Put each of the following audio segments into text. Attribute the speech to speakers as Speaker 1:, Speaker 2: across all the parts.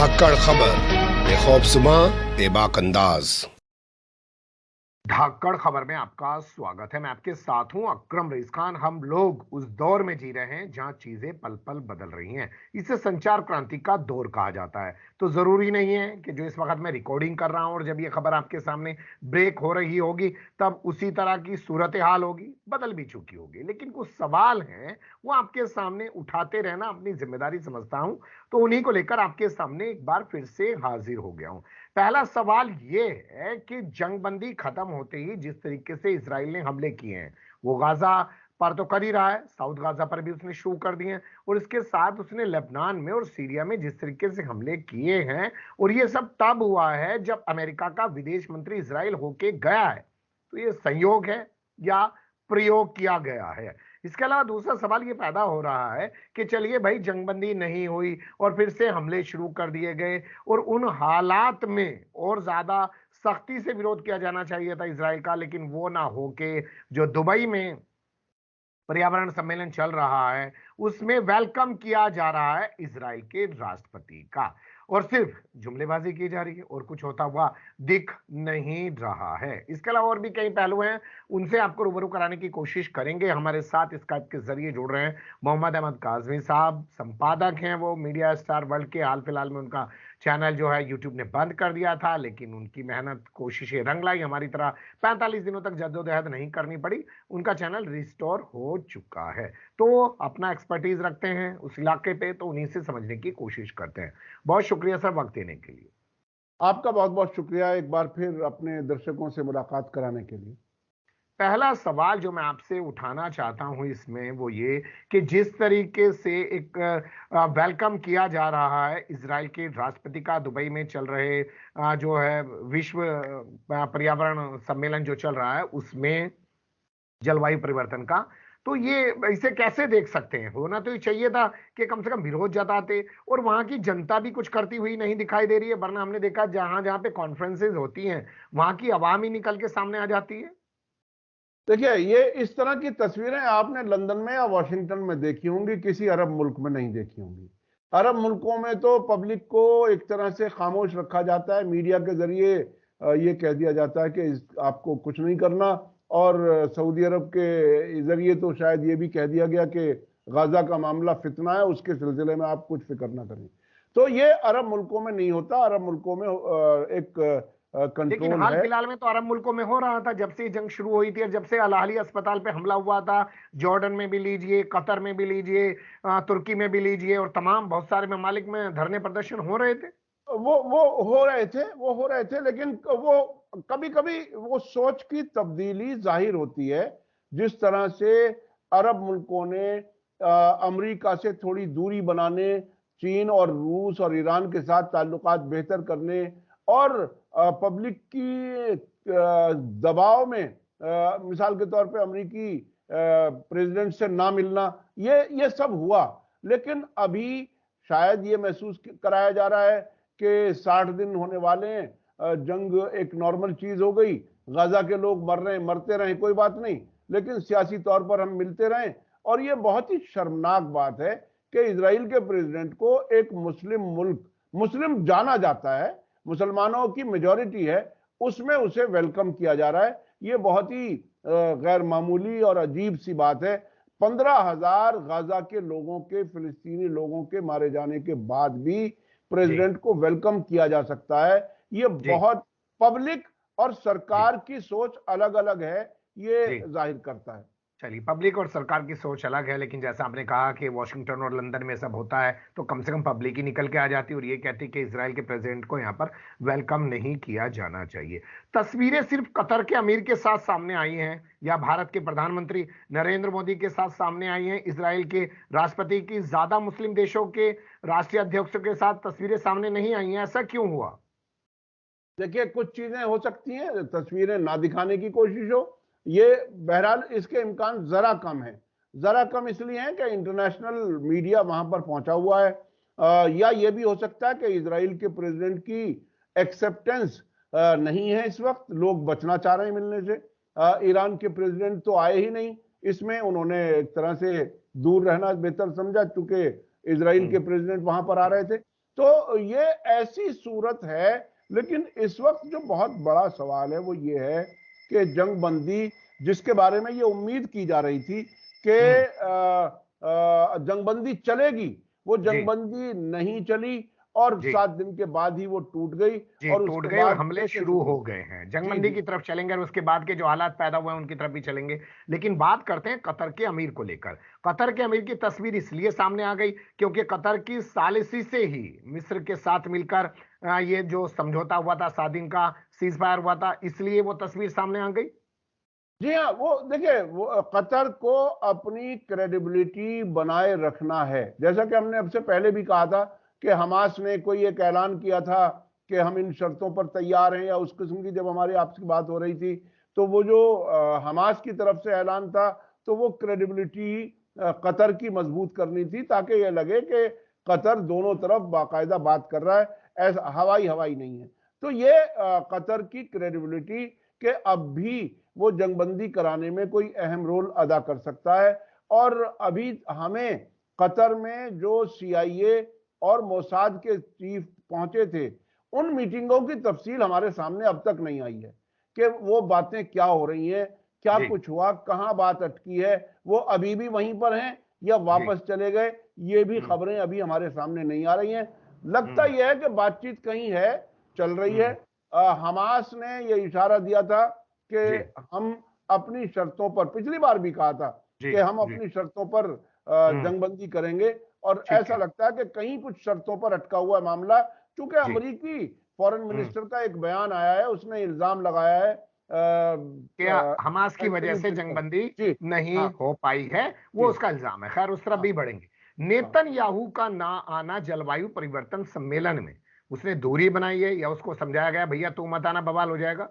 Speaker 1: धाकड़ खबर बेखौफजुमा बेबाक अंदाज।
Speaker 2: धाकड़ खबर में आपका स्वागत है। मैं आपके साथ हूं अकरम रईस खान। हम लोग उस दौर में जी रहे हैं जहां चीजें पल पल बदल रही हैं। इसे संचार क्रांति का दौर कहा जाता है। तो जरूरी नहीं है कि जो इस वक्त मैं रिकॉर्डिंग कर रहा हूं और जब ये खबर आपके सामने ब्रेक हो रही होगी तब उसी तरह की सूरत हाल होगी, बदल भी चुकी होगी। लेकिन कुछ सवाल हैं वो आपके सामने उठाते रहना अपनी जिम्मेदारी समझता हूं, तो उन्हीं को लेकर आपके सामने एक बार फिर से हाजिर हो गया हूं। पहला सवाल यह है कि जंगबंदी खत्म होते ही जिस तरीके से इसराइल ने हमले किए हैं वो गाजा पर तो कर ही रहा है, साउथ गाजा पर भी उसने शुरू कर दिए हैं, और इसके साथ उसने लेबनान में और सीरिया में जिस तरीके से हमले किए हैं, और ये सब तब हुआ है जब अमेरिका का विदेश मंत्री इसराइल होके गया है। तो ये संयोग है या प्रयोग किया गया है? इसके अलावा दूसरा सवाल ये पैदा हो रहा है कि चलिए भाई जंगबंदी नहीं हुई और फिर से हमले शुरू कर दिए गए, और उन हालात में और ज्यादा सख्ती से विरोध किया जाना चाहिए था इसराइल का, लेकिन वो ना होके जो दुबई में पर्यावरण सम्मेलन चल रहा है उसमें वेलकम किया जा रहा है इसराइल के राष्ट्रपति का, और सिर्फ जुमलेबाजी की जा रही है और कुछ होता हुआ दिख नहीं रहा है। इसके अलावा और भी कई पहलू हैं, उनसे आपको रूबरू कराने की कोशिश करेंगे। हमारे साथ स्काइप के जरिए जुड़ रहे हैं मोहम्मद अहमद काजमी साहब, संपादक हैं वो मीडिया स्टार वर्ल्ड के। हाल फिलहाल में उनका चैनल जो है यूट्यूब ने बंद कर दिया था, लेकिन उनकी मेहनत कोशिशें रंग लाई। हमारी तरह 45 दिनों तक जद्दोजहद नहीं करनी पड़ी, उनका चैनल रिस्टोर हो चुका है। तो अपना एक्सपर्टीज रखते हैं उस इलाके पे, तो उन्हीं से समझने की कोशिश करते हैं। बहुत शुक्रिया सर वक्त देने के लिए।
Speaker 3: आपका बहुत बहुत शुक्रिया एक बार फिर अपने दर्शकों से मुलाकात कराने के लिए।
Speaker 2: पहला सवाल जो मैं आपसे उठाना चाहता हूं इसमें वो ये कि जिस तरीके से एक वेलकम किया जा रहा है इसराइल के राष्ट्रपति का दुबई में चल रहे जो है विश्व पर्यावरण सम्मेलन जो चल रहा है उसमें जलवायु परिवर्तन का, तो ये इसे कैसे देख सकते हैं? होना तो ये चाहिए था कि कम से कम विरोध जताते, और वहां की जनता भी कुछ करती हुई नहीं दिखाई दे रही है। वरना हमने देखा जहां जहां पे कॉन्फ्रेंसेज होती हैं वहां की आवाम ही निकल के सामने आ जाती है।
Speaker 3: देखिए, ये इस तरह की तस्वीरें आपने लंदन में या वॉशिंगटन में देखी होंगी, किसी अरब मुल्क में नहीं देखी होंगी। अरब मुल्कों में तो पब्लिक को एक तरह से खामोश रखा जाता है, मीडिया के जरिए ये कह दिया जाता है कि आपको कुछ नहीं करना, और सऊदी अरब के जरिए तो शायद ये भी कह दिया गया कि गाजा का मामला फितना है, उसके सिलसिले में आप कुछ फिक्र ना करें। तो ये अरब मुल्कों में नहीं होता। अरब मुल्कों में एक
Speaker 2: लेकिन
Speaker 3: कंट्रोल
Speaker 2: हाल
Speaker 3: है।
Speaker 2: फिलहाल में तो अरब मुल्कों में हो रहा था, जब से ये जंग शुरू हुई थी और जब से अल अहली अस्पताल पे हमला हुआ था। जॉर्डन में भी लीजिए, कतर में भी लीजिए, तुर्की में भी लीजिए, और तमाम बहुत सारे ममालिक में धरने प्रदर्शन हो रहे थे।
Speaker 3: वो हो रहे थे, लेकिन वो कभी कभी वो सोच की तब्दीली जाहिर होती है। जिस तरह से अरब मुल्कों ने अमेरिका से थोड़ी दूरी बनाने, चीन और रूस और ईरान के साथ ताल्लुकात बेहतर करने, और पब्लिक की दबाव में मिसाल के तौर पे अमेरिकी प्रेसिडेंट से ना मिलना, ये सब हुआ। लेकिन अभी शायद ये महसूस कराया जा रहा है कि 60 दिन होने वाले हैं, जंग एक नॉर्मल चीज हो गई, गाजा के लोग मर रहे हैं, मरते रहे, कोई बात नहीं, लेकिन सियासी तौर पर हम मिलते रहें। और ये बहुत ही शर्मनाक बात है कि इजराइल के प्रेसिडेंट को एक मुस्लिम मुल्क, मुस्लिम जाना जाता है, मुसलमानों की मेजॉरिटी है, उसमें उसे वेलकम किया जा रहा है। ये बहुत ही गैर मामूली और अजीब सी बात है। 15,000 गाजा के लोगों के, फिलिस्तीनी लोगों के मारे जाने के बाद भी प्रेसिडेंट को वेलकम किया जा सकता है। ये बहुत पब्लिक और सरकार की सोच अलग अलग है, ये जाहिर करता है।
Speaker 2: चलिए, पब्लिक और सरकार की सोच अलग है, लेकिन जैसा आपने कहा कि वॉशिंगटन और लंदन में सब होता है, तो कम से कम पब्लिक ही निकल के आ जाती और ये कहती कि इसराइल के प्रेसिडेंट को यहाँ पर वेलकम नहीं किया जाना चाहिए। तस्वीरें सिर्फ कतर के अमीर के साथ सामने आई हैं या भारत के प्रधानमंत्री नरेंद्र मोदी के साथ सामने आई हैं? इसराइल के राष्ट्रपति की ज्यादा मुस्लिम देशों के राष्ट्रीय अध्यक्षों के साथ तस्वीरें सामने नहीं आई हैं, ऐसा क्यों हुआ?
Speaker 3: देखिए, कुछ चीजें हो सकती हैं, तस्वीरें ना दिखाने की कोशिश हो, ये बहरहाल इसके इम्कान जरा कम है। जरा कम इसलिए है कि इंटरनेशनल मीडिया वहां पर पहुंचा हुआ है, या ये भी हो सकता है कि इसराइल के प्रेसिडेंट की एक्सेप्टेंस नहीं है इस वक्त, लोग बचना चाह रहे हैं मिलने से। ईरान के प्रेसिडेंट तो आए ही नहीं, इसमें उन्होंने एक तरह से दूर रहना बेहतर समझा, चूंकि इसराइल के प्रेसिडेंट वहां पर आ रहे थे। तो ये ऐसी सूरत है। लेकिन इस वक्त जो बहुत बड़ा सवाल है वो ये है कि जंगबंदी, जिसके बारे में ये उम्मीद की जा रही थी कि जंगबंदी चलेगी, वो
Speaker 2: जी
Speaker 3: जंगबंदी नहीं चली और
Speaker 2: जी
Speaker 3: 7 दिन के बाद ही वो टूट गई।
Speaker 2: जी,
Speaker 3: और
Speaker 2: टूट
Speaker 3: उसके
Speaker 2: गए और
Speaker 3: बाद
Speaker 2: हमले
Speaker 3: जैसे
Speaker 2: शुरू हो गए हैं।
Speaker 3: जी
Speaker 2: जंगबंदी
Speaker 3: जी
Speaker 2: की तरफ चलेंगे और उसके बाद के जो हालात पैदा हुए हैं उनकी तरफ भी चलेंगे। लेकिन बात करते हैं कतर के अमीर को लेकर। कतर के अमीर की तस्वीर इसलिए सामने आ गई क्योंकि कतर की सालिसी से ही मिस्र के साथ मिलकर ये जो समझौता हुआ था, 7 दिन का सीज फायर हुआ था, इसलिए वो तस्वीर सामने आ गई।
Speaker 3: जी हाँ, वो देखिए, वो कतर को अपनी क्रेडिबिलिटी बनाए रखना है। जैसा कि हमने आपसे पहले भी कहा था कि हमास ने कोई एक ऐलान किया था कि हम इन शर्तों पर तैयार हैं, या उस किस्म की जब हमारी आपस की बात हो रही थी, तो वो जो हमास की तरफ से ऐलान था, तो वो क्रेडिबिलिटी कतर की मजबूत करनी थी, ताकि ये लगे कि कतर दोनों तरफ बाकायदा बात कर रहा है, ऐसा हवाई हवाई नहीं है। तो ये कतर की क्रेडिबिलिटी के अब भी वो जंगबंदी कराने में कोई अहम रोल अदा कर सकता है। और अभी हमें कतर में जो CIA और मोसाद के चीफ पहुंचे थे, उन मीटिंगों की तफसील हमारे सामने अब तक नहीं आई है कि वो बातें क्या हो रही हैं, क्या
Speaker 2: जी
Speaker 3: कुछ हुआ, कहां बात अटकी है, वो अभी भी वहीं पर हैं या
Speaker 2: जी।
Speaker 3: वापस चले गए, ये भी
Speaker 2: हम्म
Speaker 3: खबरें अभी हमारे सामने नहीं आ रही हैं। लगता
Speaker 2: हम्म
Speaker 3: यह है कि बातचीत कहीं है, चल रही है।
Speaker 2: हम्म।
Speaker 3: हमास ने यह इशारा दिया था कि
Speaker 2: जी
Speaker 3: हम अपनी शर्तों पर, पिछली बार भी कहा था
Speaker 2: जी
Speaker 3: कि हम
Speaker 2: जी।
Speaker 3: अपनी शर्तों पर
Speaker 2: हम्म।
Speaker 3: जंगबंदी करेंगे, और
Speaker 2: ठीक
Speaker 3: ऐसा
Speaker 2: है।
Speaker 3: लगता है कि कहीं कुछ शर्तों पर अटका हुआ है मामला। चूंकि
Speaker 2: जी।
Speaker 3: अमेरिकी फॉरेन
Speaker 2: हम्म।
Speaker 3: मिनिस्टर का एक बयान आया है, उसने इल्जाम लगाया है
Speaker 2: क्या हमास की वजह
Speaker 3: एंटनी
Speaker 2: से
Speaker 3: ब्लिंकन।
Speaker 2: जंगबंदी
Speaker 3: जी
Speaker 2: नहीं
Speaker 3: हाँ
Speaker 2: हो पाई है, वो
Speaker 3: जी
Speaker 2: उसका इल्जाम है। खैर उस तरफ
Speaker 3: हाँ
Speaker 2: भी बढ़ेंगे।
Speaker 3: हाँ
Speaker 2: नेतन्याहू का ना आना जलवायु परिवर्तन सम्मेलन में, उसने दूरी बनाई है या उसको समझाया गया भैया तू मत आना बवाल हो जाएगा।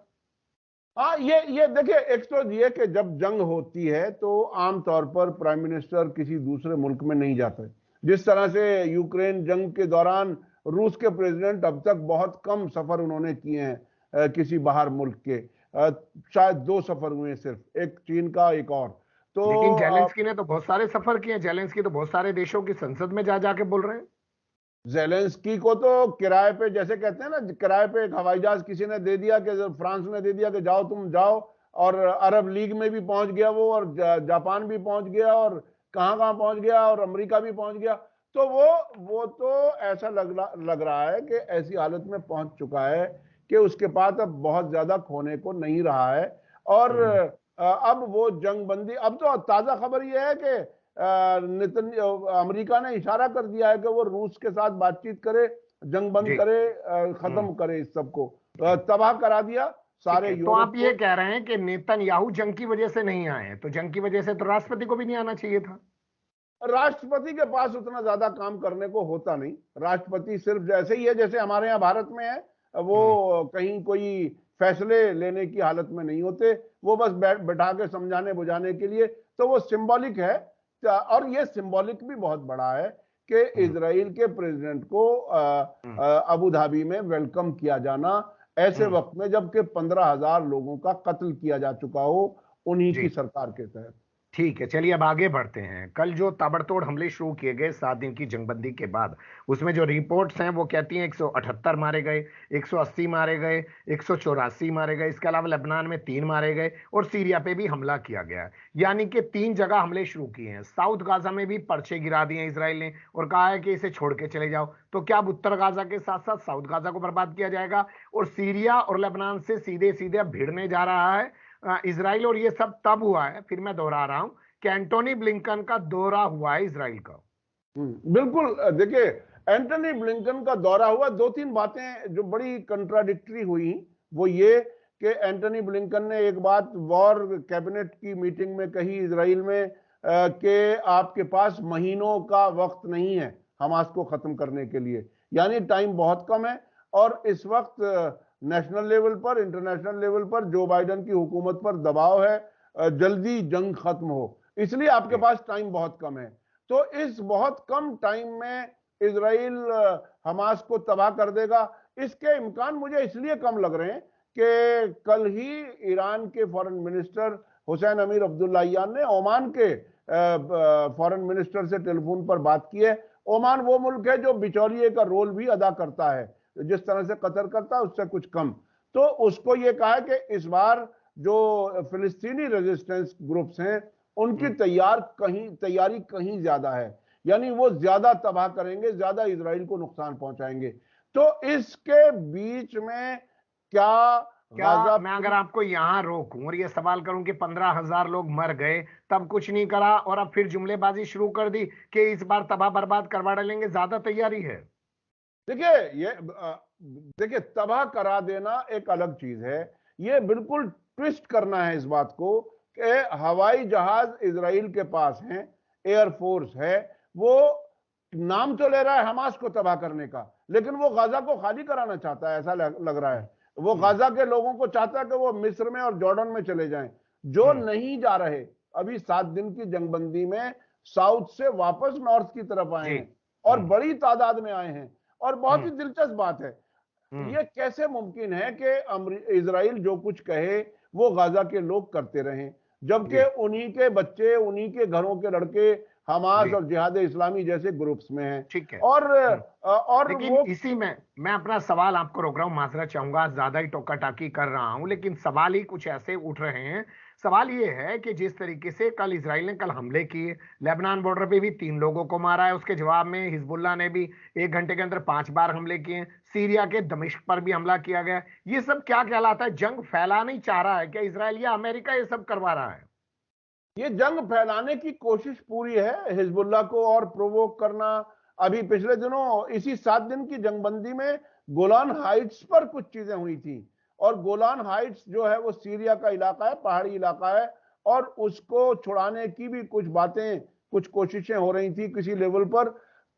Speaker 3: हाँ, ये देखिए, एक तो ये कि जब जंग होती है तो आमतौर पर प्राइम मिनिस्टर किसी दूसरे मुल्क में नहीं जाते। जिस तरह से यूक्रेन जंग के दौरान रूस के प्रेसिडेंट अब तक बहुत कम सफर उन्होंने किए हैं किसी बाहर मुल्क के। शायद 2 सफर हुए हैं सिर्फ, एक चीन का, एक और।
Speaker 2: लेकिन
Speaker 3: तो
Speaker 2: जेलेंस्की ने तो बहुत सारे सफर किए। जेलेंस्की तो बहुत सारे देशों की संसद में जा जाके बोल रहे हैं।
Speaker 3: जेलेंस्की को तो किराए पे, जैसे कहते हैं ना, किराए पे एक हवाई जहाज किसी ने दे दिया, कि फ्रांस ने दे दिया कि जाओ तुम जाओ, और अरब लीग में भी पहुंच गया वो, और जापान भी पहुंच गया, और कहां कहां पहुंच गया, और अमेरिका भी पहुंच गया। तो वो तो ऐसा लग रहा है कि ऐसी हालत में पहुंच चुका है कि उसके पास अब बहुत ज्यादा खोने को नहीं रहा है। और
Speaker 2: हम्म।
Speaker 3: अब वो जंगबंदी, अब तो ताजा खबर यह है कि नितिन अमेरिका ने इशारा कर दिया है कि वो रूस के साथ बातचीत करे, जंग बंद
Speaker 2: जी।
Speaker 3: करे,
Speaker 2: हम्म।
Speaker 3: खत्म करे इस सबको, तबाह करा दिया
Speaker 2: ठीक
Speaker 3: सारे
Speaker 2: है, तो
Speaker 3: यूरोप
Speaker 2: आप ये
Speaker 3: को।
Speaker 2: कह रहे हैं कि नेतन्याहू जंग की वजह से नहीं आए, तो जंग की वजह से तो राष्ट्रपति को भी नहीं आना चाहिए था।
Speaker 3: राष्ट्रपति के पास उतना ज्यादा काम करने को होता नहीं। राष्ट्रपति सिर्फ जैसे ही है, जैसे हमारे यहाँ भारत में है,
Speaker 2: हम्म।
Speaker 3: वो कहीं कोई फैसले लेने की हालत में नहीं होते, वो बस बैठा के समझाने बुझाने के लिए। तो वो सिंबॉलिक है। और ये सिंबॉलिक भी बहुत बड़ा है कि
Speaker 2: हम्म।
Speaker 3: इजराइल के प्रेसिडेंट को
Speaker 2: हम्म।
Speaker 3: अबू धाबी में वेलकम किया जाना, ऐसे
Speaker 2: हम्म।
Speaker 3: वक्त में जबकि 15,000 लोगों का कत्ल किया जा चुका हो उन्हीं की
Speaker 2: जी।
Speaker 3: सरकार के तहत।
Speaker 2: ठीक है, चलिए अब आगे बढ़ते हैं। कल जो ताबड़तोड़ हमले शुरू किए गए 7 दिन की जंगबंदी के बाद, उसमें जो रिपोर्ट्स हैं वो कहती हैं 178 मारे गए, 180 मारे गए, 184 मारे गए। इसके अलावा लेबनान में 3 मारे गए और सीरिया पे भी हमला किया गया है। यानी कि 3 जगह हमले शुरू किए हैं। साउथ गाजा में भी पर्चे गिरा दिए इसराइल ने और कहा है कि इसे छोड़ के चले जाओ। तो क्या अब उत्तर गाजा के साथ साथ साउथ गाजा को बर्बाद किया जाएगा और सीरिया और लेबनान से सीधे सीधे अब भिड़ने जा रहा है इसराइल? और ये सब तब हुआ है, फिर मैं दोहरा रहा हूं, कि एंटोनी ब्लिंकन का दौरा हुआ है इसराइल का।
Speaker 3: बिल्कुल। देखिए, एंटनी ब्लिंकन का दौरा हुआ, 2-3 बातें जो बड़ी कंट्राडिक्टरी हुई, वो ये कि एंटनी ब्लिंकन ने एक बात वॉर कैबिनेट की मीटिंग में कही इसराइल में, कि आपके पास महीनों का वक्त नहीं है हमास को खत्म करने के लिए, यानी टाइम बहुत कम है। और इस वक्त नेशनल लेवल पर, इंटरनेशनल लेवल पर जो बाइडेन की हुकूमत पर दबाव है, जल्दी जंग खत्म हो, इसलिए आपके
Speaker 2: जी।
Speaker 3: पास टाइम बहुत कम है। तो इस बहुत कम टाइम में इसराइल हमास को तबाह कर देगा, इसके इम्कान मुझे इसलिए कम लग रहे हैं कि कल ही ईरान के फॉरेन मिनिस्टर हुसैन अमीर अब्दुल्लाहियान ने ओमान के फॉरेन मिनिस्टर से टेलीफोन पर बात की है। ओमान वो मुल्क है जो बिचौलिए का रोल भी अदा करता है, जिस तरह से कतर करता है उससे कुछ कम। तो उसको ये कहा है कि इस बार जो फिलिस्तीनी रेजिस्टेंस ग्रुप्स हैं उनकी तैयारी कहीं ज्यादा है, यानी वो ज्यादा तबाह करेंगे, ज्यादा इजराइल को नुकसान पहुंचाएंगे। तो इसके बीच में क्या
Speaker 2: क्या मैं अगर आपको यहां रोकूं और ये सवाल करूं कि 15,000 लोग मर गए तब कुछ नहीं करा और अब फिर जुमलेबाजी शुरू कर दी कि इस बार तबाह बर्बाद करवा डालेंगे, ज्यादा तैयारी है?
Speaker 3: देखिए ये देखिए तबाह करा देना एक अलग चीज है, ये बिल्कुल ट्विस्ट करना है इस बात को कि हवाई जहाज इजराइल के पास हैं, एयरफोर्स है, वो नाम तो ले रहा है हमास को तबाह करने का, लेकिन वो गाजा को खाली कराना चाहता है, ऐसा लग रहा है। वो गाजा के लोगों को चाहता है कि वो मिस्र में और जॉर्डन में चले जाएं, जो नहीं जा रहे। अभी 7 दिन की जंगबंदी में साउथ से वापस नॉर्थ की तरफ आए हैं और बड़ी तादाद में आए हैं। और बहुत ही दिलचस्प बात है, ये कैसे मुमकिन है कि इजराइल जो कुछ कहे वो गाजा के लोग करते रहें, जबकि उन्हीं के बच्चे, उन्हीं के घरों के लड़के हमास और जिहाद इस्लामी जैसे ग्रुप्स में हैं।
Speaker 2: ठीक है।
Speaker 3: और
Speaker 2: लेकिन
Speaker 3: वो
Speaker 2: इसी में मैं अपना सवाल आपको रोक रहा हूं, माजरा चाहूंगा, ज्यादा ही टोका टाकी कर रहा हूं, लेकिन सवाल ही कुछ ऐसे उठ रहे हैं। सवाल ये है कि जिस तरीके से कल इजराइल ने कल हमले किए, लेबनान बॉर्डर पे भी 3 लोगों को मारा है, उसके जवाब में हिजबुल्लाह ने भी 1 घंटे के अंदर 5 बार हमले किए, सीरिया के दमिश्क पर भी हमला किया गया। ये सब क्या कहलाता है? जंग फैला नहीं चाह रहा है क्या इजराइल, या अमेरिका ये सब करवा रहा है?
Speaker 3: ये जंग फैलाने की कोशिश पूरी है, हिजबुल्लाह को और प्रोवोक करना। अभी पिछले दिनों इसी 7 दिन की जंगबंदी में गोलान हाइट्स पर कुछ चीजें हुई थी, और गोलान हाइट्स जो है वो सीरिया का इलाका है, पहाड़ी इलाका है, और उसको छुड़ाने की भी कुछ बातें, कुछ कोशिशें हो रही थी किसी लेवल पर।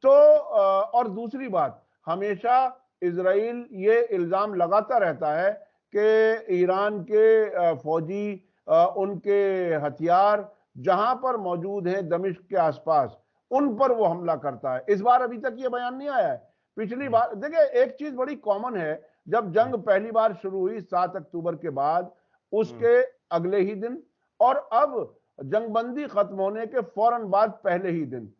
Speaker 3: तो और दूसरी बात, हमेशा इजराइल ये इल्जाम लगाता रहता है कि ईरान के फौजी, उनके हथियार जहां पर मौजूद हैं दमिश्क के आसपास, उन पर वो हमला करता है। इस बार अभी तक ये बयान नहीं आया है। पिछली बार देखिए, एक चीज बड़ी कॉमन है, जब जंग पहली बार शुरू हुई 7 अक्टूबर के बाद, उसके अगले ही दिन और अब जंगबंदी खत्म होने के फौरन बाद पहले ही दिन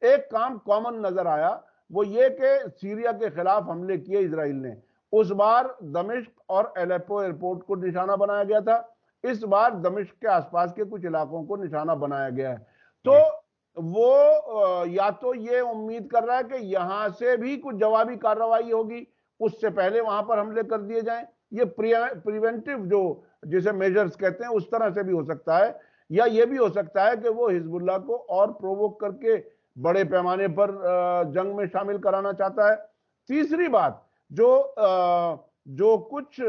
Speaker 3: एक काम कॉमन नजर आया, वो ये कि सीरिया के खिलाफ हमले किए इजराइल ने। उस बार दमिश्क और एलेप्पो एयरपोर्ट को निशाना बनाया गया था, इस बार दमिश्क के आसपास के कुछ इलाकों को निशाना बनाया गया है। तो वो या तो ये उम्मीद कर रहा है कि यहां से भी कुछ जवाबी कार्रवाई होगी, उससे पहले वहां पर हमले कर दिए जाएं। ये प्रिवेंटिव जो जिसे मेजर्स कहते हैं उस तरह से भी हो सकता है, या ये भी हो सकता है कि वो हिजबुल्लाह को और प्रोवोक करके बड़े पैमाने पर जंग में शामिल कराना चाहता है। तीसरी बात, जो कुछ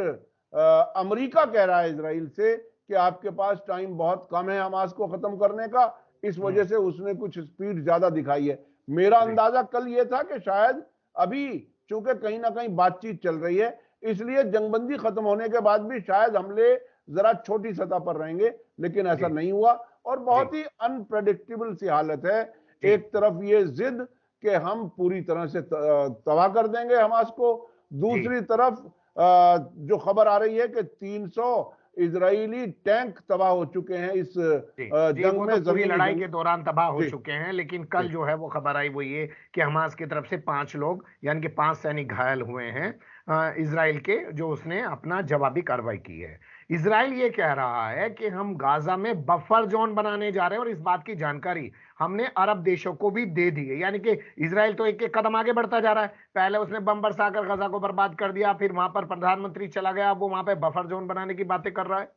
Speaker 3: अमेरिका कह रहा है इजराइल से कि आपके पास टाइम बहुत कम है हमास को खत्म करने का, इस वजह से उसने कुछ स्पीड ज्यादा दिखाई है। मेरा अंदाजा कल यह था कि शायद अभी चूंकि कहीं ना कहीं बातचीत चल रही है, इसलिए जंगबंदी खत्म होने के बाद भी शायद हमले जरा छोटी सतह पर रहेंगे, लेकिन ऐसा नहीं हुआ और बहुत ही अनप्रेडिक्टेबल सी हालत है। एक तरफ ये जिद कि हम पूरी तरह से तबाह कर देंगे हमास को, दूसरी तरफ जो खबर आ रही है कि 300 इजरायली टैंक तबाह हो चुके हैं इस जंग में,
Speaker 2: तो पूरी लड़ाई के दौरान तबाह हो चुके हैं। लेकिन कल जो है वो खबर आई वो ये कि हमास की तरफ से 5 लोग यानी कि 5 सैनिक घायल हुए हैं इजराइल के, जो उसने अपना जवाबी कार्रवाई की है। इजराइल ये कह रहा है कि हम गाजा में बफर जोन बनाने जा रहे हैं और इस बात की जानकारी हमने अरब देशों को भी दे दी है। यानी कि इजराइल तो एक एक कदम आगे बढ़ता जा रहा है। पहले उसने बम बरसाकर गजा को बर्बाद कर दिया, फिर वहां पर प्रधानमंत्री चला गया, वो वहां पे बफर जोन बनाने की बातें कर रहा है।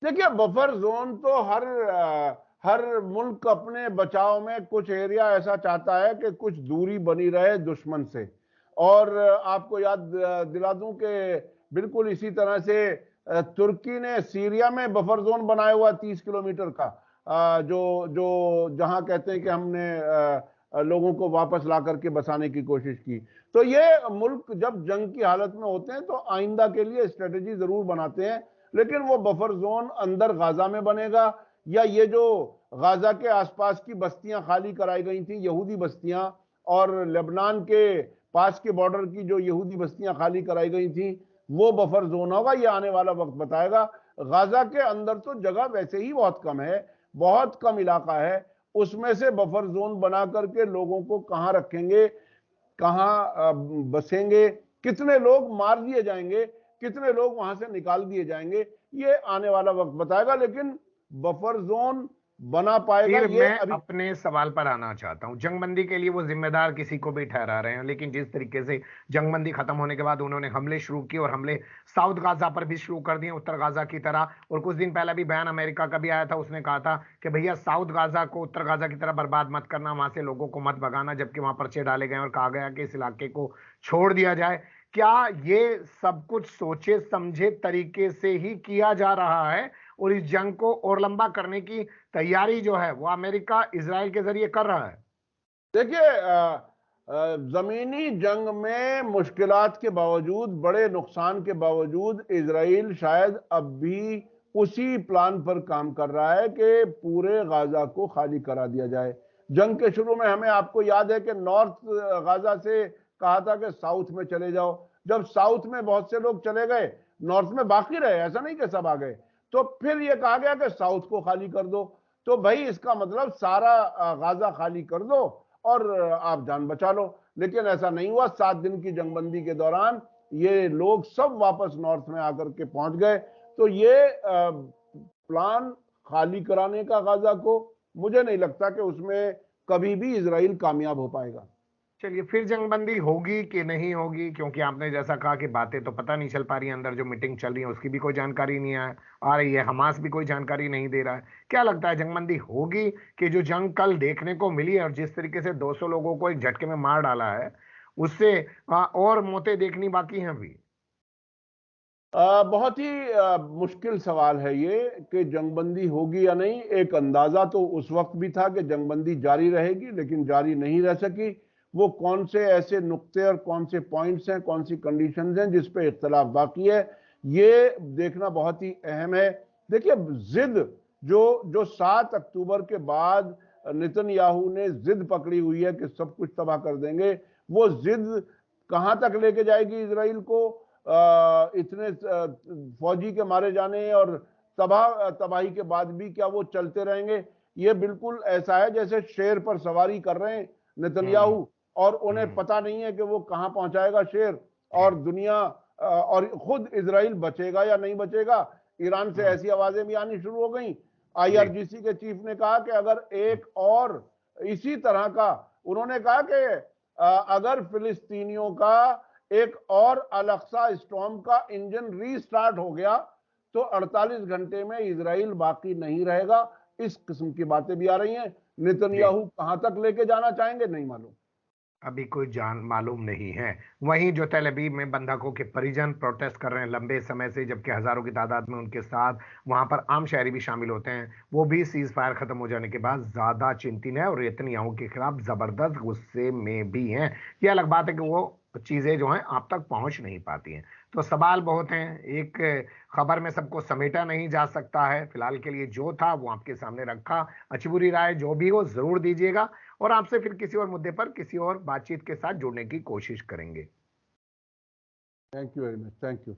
Speaker 3: देखिए, बफर जोन तो हर मुल्क अपने बचाव में कुछ एरिया ऐसा चाहता है कि कुछ दूरी बनी रहे दुश्मन से। और आपको याद दिला दूं कि बिल्कुल इसी तरह से तुर्की ने सीरिया में बफर जोन बनाया हुआ 30 किलोमीटर का, जो जहां कहते हैं कि हमने लोगों को वापस ला करके बसाने की कोशिश की। तो ये मुल्क जब जंग की हालत में होते हैं तो आइंदा के लिए स्ट्रेटेजी जरूर बनाते हैं, लेकिन वो बफर जोन अंदर गाजा में बनेगा, या ये जो गाजा के आसपास की बस्तियां खाली कराई गई थी, यहूदी बस्तियां, और लेबनान के पास के बॉर्डर की जो यहूदी बस्तियां खाली कराई गई थी, वो बफर जोन होगा, ये आने वाला वक्त बताएगा। गाजा के अंदर तो जगह वैसे ही बहुत कम है, बहुत कम इलाका है, उसमें से बफर जोन बना करके लोगों को कहां रखेंगे, कहां बसेंगे, कितने लोग मार दिए जाएंगे, कितने लोग वहां से निकाल दिए जाएंगे, ये आने वाला वक्त बताएगा। लेकिन बफर जोन बना पाएगा
Speaker 2: फिर
Speaker 3: ये
Speaker 2: मैं
Speaker 3: अभी।
Speaker 2: अपने सवाल पर आना चाहता हूं। जंगबंदी के लिए वो जिम्मेदार किसी को भी ठहरा रहे हैं, लेकिन जिस तरीके से जंगबंदी खत्म होने के बाद उन्होंने हमले शुरू किए और हमले साउथ गाजा पर भी शुरू कर दिए, उत्तर गाजा की तरह। और कुछ दिन पहले भी बयान अमेरिका का भी आया था, उसने कहा था कि भैया साउथ गाजा को उत्तर गाजा की तरह बर्बाद मत करना, वहां से लोगों को मत भगाना, जबकि वहां पर्चे डाले गए और कहा गया कि इस इलाके को छोड़ दिया जाए। क्या ये सब कुछ सोचे समझे तरीके से ही किया जा रहा है और इस जंग को और लंबा करने की तैयारी जो है वो अमेरिका इजराइल के जरिए कर रहा है?
Speaker 3: देखिए, जमीनी जंग में मुश्किलात के बावजूद, बड़े नुकसान के बावजूद, इजराइल शायद अब भी उसी प्लान पर काम कर रहा है कि पूरे गाजा को खाली करा दिया जाए। जंग के शुरू में हमें, आपको याद है कि नॉर्थ गाजा से कहा था कि साउथ में चले जाओ। जब साउथ में बहुत से लोग चले गए, नॉर्थ में बाकी रहे, ऐसा नहीं कि सब आ गए, तो फिर यह कहा गया कि साउथ को खाली कर दो। तो भाई इसका मतलब सारा गाजा खाली कर दो और आप जान बचा लो। लेकिन ऐसा नहीं हुआ। 7 दिन की जंगबंदी के दौरान ये लोग सब वापस नॉर्थ में आकर के पहुंच गए। तो ये प्लान खाली कराने का गाजा को, मुझे नहीं लगता कि उसमें कभी भी इजराइल कामयाब हो पाएगा।
Speaker 2: चलिए, फिर जंगबंदी होगी कि नहीं होगी, क्योंकि आपने जैसा कहा कि बातें तो पता नहीं चल पा रही है, अंदर जो मीटिंग चल रही है उसकी भी कोई जानकारी नहीं आ रही है, हमास भी कोई जानकारी नहीं दे रहा है। क्या लगता है, जंगबंदी होगी कि जो जंग कल देखने को मिली है और जिस तरीके से 200 लोगों को एक झटके में मार डाला है, उससे और मौतें देखनी बाकी हैं अभी?
Speaker 3: बहुत ही मुश्किल सवाल है ये कि जंगबंदी होगी या नहीं। एक अंदाजा तो उस वक्त भी था कि जंगबंदी जारी रहेगी, लेकिन जारी नहीं रह सकी। वो कौन से ऐसे नुक्ते और कौन से पॉइंट्स हैं, कौन सी कंडीशंस हैं जिस पे इख्तलाफ बाकी है, ये देखना बहुत ही अहम है। देखिए, जिद जो जो 7 अक्टूबर के बाद नेतन्याहू ने जिद पकड़ी हुई है कि सब कुछ तबाह कर देंगे, वो जिद कहां तक लेके जाएगी इजराइल को? इतने फौजी के मारे जाने और तबाही के बाद भी क्या वो चलते रहेंगे? ये बिल्कुल ऐसा है जैसे शेर पर सवारी कर रहे हैं नेतन्याहू, और उन्हें पता नहीं है कि वो कहां पहुंचाएगा शेर, और दुनिया और खुद इजराइल बचेगा या नहीं बचेगा। ईरान से ऐसी आवाजें भी आनी शुरू हो गई। IRGC के चीफ ने कहा कि अगर एक और इसी तरह का, उन्होंने कहा कि अगर फिलिस्तीनियों का एक और अल-अक्सा स्टॉर्म का इंजन रीस्टार्ट हो गया तो 48 घंटे में इजराइल बाकी नहीं रहेगा। इस किस्म की बातें भी आ रही हैं। नेतन्याहू कहां तक लेके जाना चाहेंगे नहीं मालूम।
Speaker 2: अभी कोई जान मालूम नहीं है। वहीं जो तेल अवीव में बंधकों के परिजन प्रोटेस्ट कर रहे हैं लंबे समय से, जबकि हजारों की तादाद में उनके साथ वहां पर आम शहरी भी शामिल होते हैं, वो भी सीज फायर खत्म हो जाने के बाद ज्यादा चिंतित है और नेतन्याहू के खिलाफ जबरदस्त गुस्से में भी हैं। ये अलग बात है कि वो चीजें जो हैं आप तक पहुंच नहीं पाती हैं। तो सवाल बहुत हैं, एक खबर में सबको समेटा नहीं जा सकता है। फिलहाल के लिए जो था वो आपके सामने रखा। अच्छी बुरी राय जो भी हो जरूर दीजिएगा, और आपसे फिर किसी और मुद्दे पर किसी और बातचीत के साथ जुड़ने की कोशिश करेंगे।
Speaker 3: Thank you very much. Thank you.